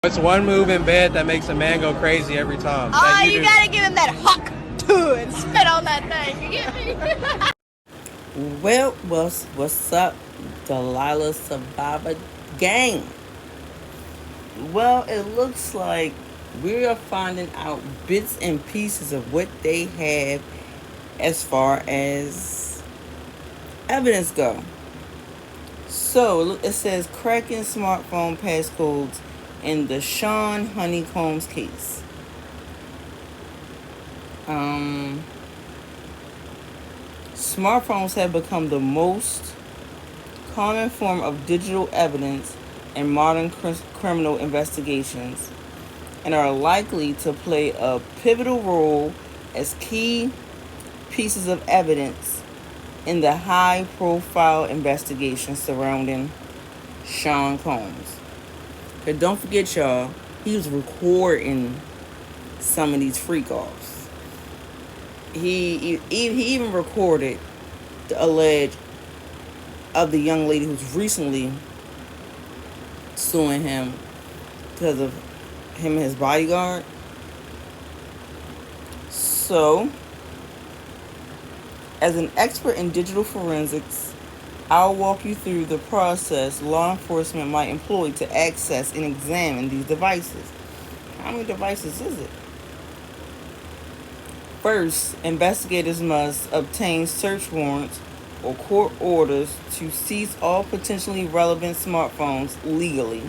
It's one move in bed that makes a man go crazy every time. Oh, you gotta give him that hawk and spit on that thing. You get me? Well, what's up, Delilah Survivor Gang? Well, it looks like we are finding out bits and pieces of what they have as far as evidence go. So it says cracking smartphone passcodes in the Sean Honeycombs case. Smartphones have become the most common form of digital evidence in modern criminal investigations and are likely to play a pivotal role as key pieces of evidence in the high-profile investigation surrounding Sean Combs. But don't forget, y'all, he was recording some of these freak-offs. He even recorded the alleged of the young lady who's recently suing him because of him and his bodyguard. So, as an expert in digital forensics, I'll walk you through the process law enforcement might employ to access and examine these devices. How many devices is it? First, investigators must obtain search warrants or court orders to seize all potentially relevant smartphones legally.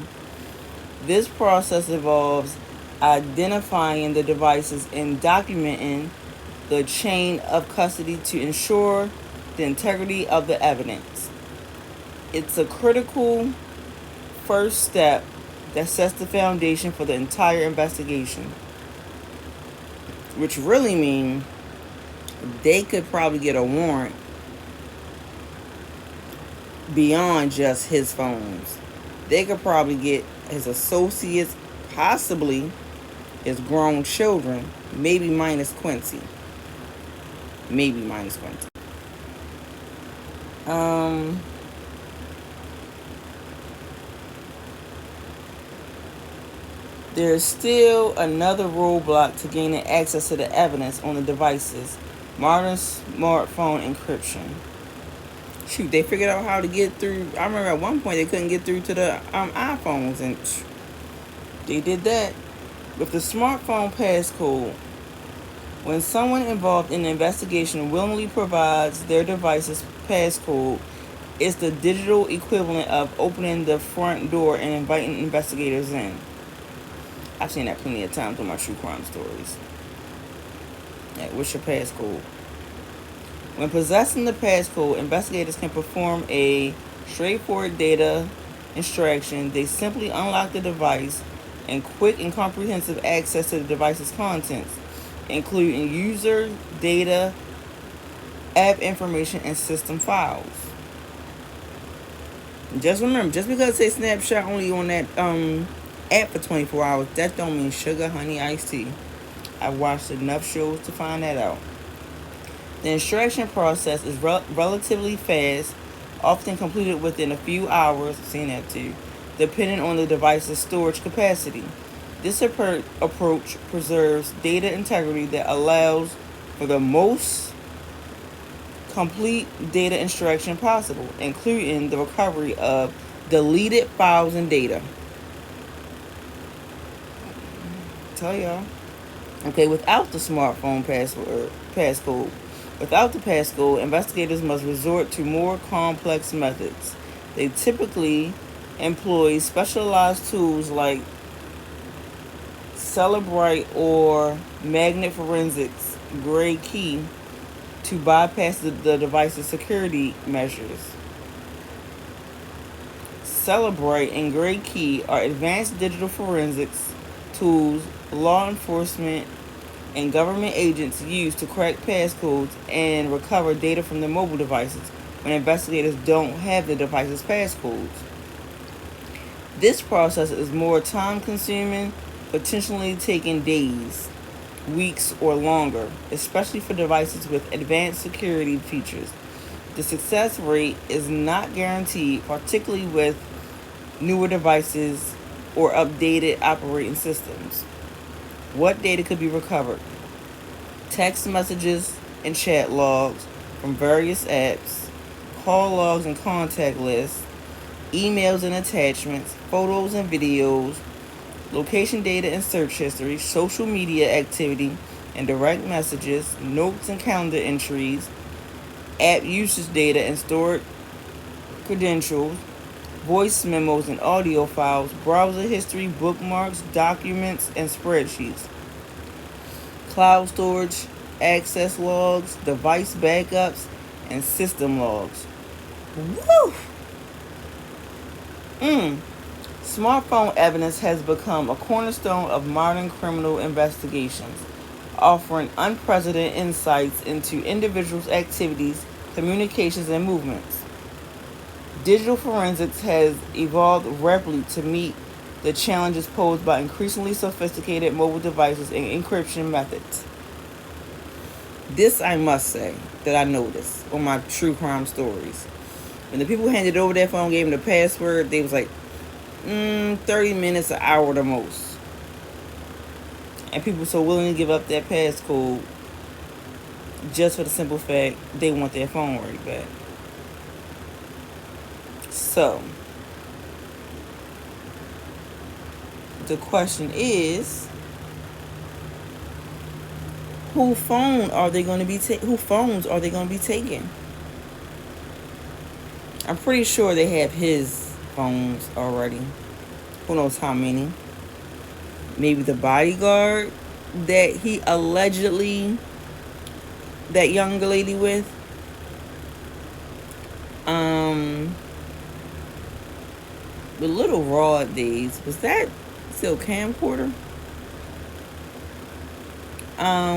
This process involves identifying the devices and documenting the chain of custody to ensure the integrity of the evidence. It's a critical first step that sets the foundation for the entire investigation, which really means they could probably get a warrant beyond just his phones. They could probably get his associates, possibly his grown children, maybe minus Quincy. There's still another roadblock to gaining access to the evidence on the devices: modern smartphone encryption. Shoot, they figured out how to get through. I remember at one point they couldn't get through to the iPhones, and they did that with the smartphone passcode. When someone involved in the investigation willingly provides their device's passcode, it's the digital equivalent of opening the front door and inviting investigators in. I've seen that plenty of times with my true crime stories. Yeah, what's your passcode? When possessing the passcode, investigators can perform a straightforward data extraction. They simply unlock the device and quick and comprehensive access to the device's contents, including user data, app information, and system files. Just remember, just because it says snapshot only on that app for 24 hours, that don't mean sugar, honey, iced tea. I've watched enough shows to find that out. The extraction process is relatively fast, often completed within a few hours, I've seen that too, depending on the device's storage capacity. This approach preserves data integrity that allows for the most complete data extraction possible, including the recovery of deleted files and data. Tell y'all. Okay, without the smartphone passcode, investigators must resort to more complex methods. They typically employ specialized tools like Cellebrite or Magnet Forensics Gray Key to bypass the device's security measures. Cellebrite and Gray Key are advanced digital forensics tools law enforcement and government agents use to crack passcodes and recover data from the mobile devices when investigators don't have the device's passcodes. This process is more time-consuming, potentially taking days, weeks, or longer, especially for devices with advanced security features. The success rate is not guaranteed, particularly with newer devices or updated operating systems. What data could be recovered? Text messages and chat logs from various apps, call logs and contact lists, emails and attachments, photos and videos, location data and search history, social media activity and direct messages, notes and calendar entries, app usage data and stored credentials, voice memos and audio files, browser history, bookmarks, documents, and spreadsheets, cloud storage, access logs, device backups, and system logs. Woo! Smartphone evidence has become a cornerstone of modern criminal investigations, offering unprecedented insights into individuals' activities, communications, and movements. Digital forensics has evolved rapidly to meet the challenges posed by increasingly sophisticated mobile devices and encryption methods. This I must say that I noticed on my true crime stories. When the people handed over their phone, gave them the password, they was like, 30 minutes, an hour the most. And people so willing to give up their passcode just for the simple fact they want their phone right back. So, the question is, whose phones are they going to be taking? I'm pretty sure they have his phones already. Who knows how many? Maybe the bodyguard that he allegedly, that younger lady with. The Little Rod days, was that still camcorder?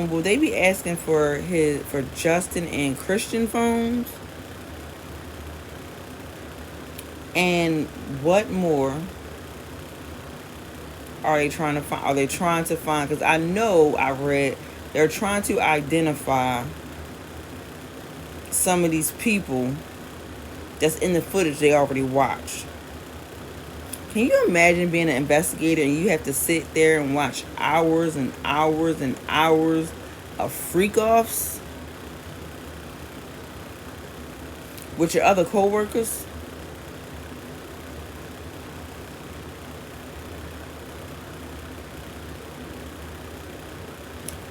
Will they be asking for Justin and Christian phones? And what more are they trying to find? Are they trying to find? Because I know I read they're trying to identify some of these people that's in the footage they already watched. Can you imagine being an investigator and you have to sit there and watch hours and hours and hours of freak-offs with your other co-workers?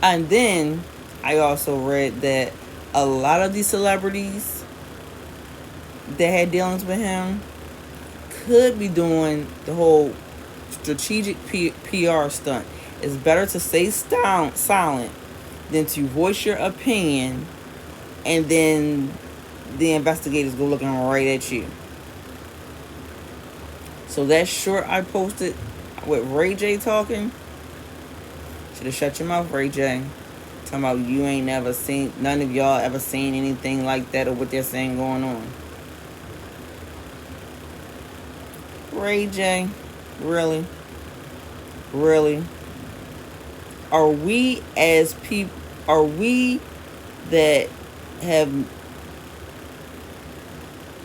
And then I also read that a lot of these celebrities that had dealings with him could be doing the whole strategic PR stunt. It's better to stay silent than to voice your opinion and then the investigators go looking right at you. So that short I posted with Ray J talking, should have shut your mouth, Ray J. Talking about you ain't never seen, none of y'all ever seen anything like that or what they're saying going on. Ray J, really? Really? Are we as people, are we that have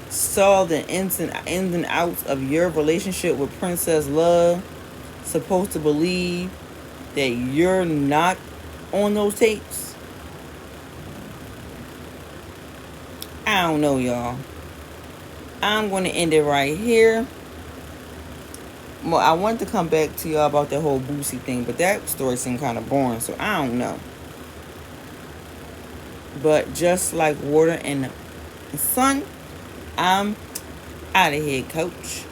saw the ins and outs of your relationship with Princess Love supposed to believe that you're not on those tapes? I don't know, y'all. I'm going to end it right here. Well, I wanted to come back to y'all about that whole Boosie thing, but that story seemed kind of boring, so I don't know. But just like water and the sun, I'm out of here, coach.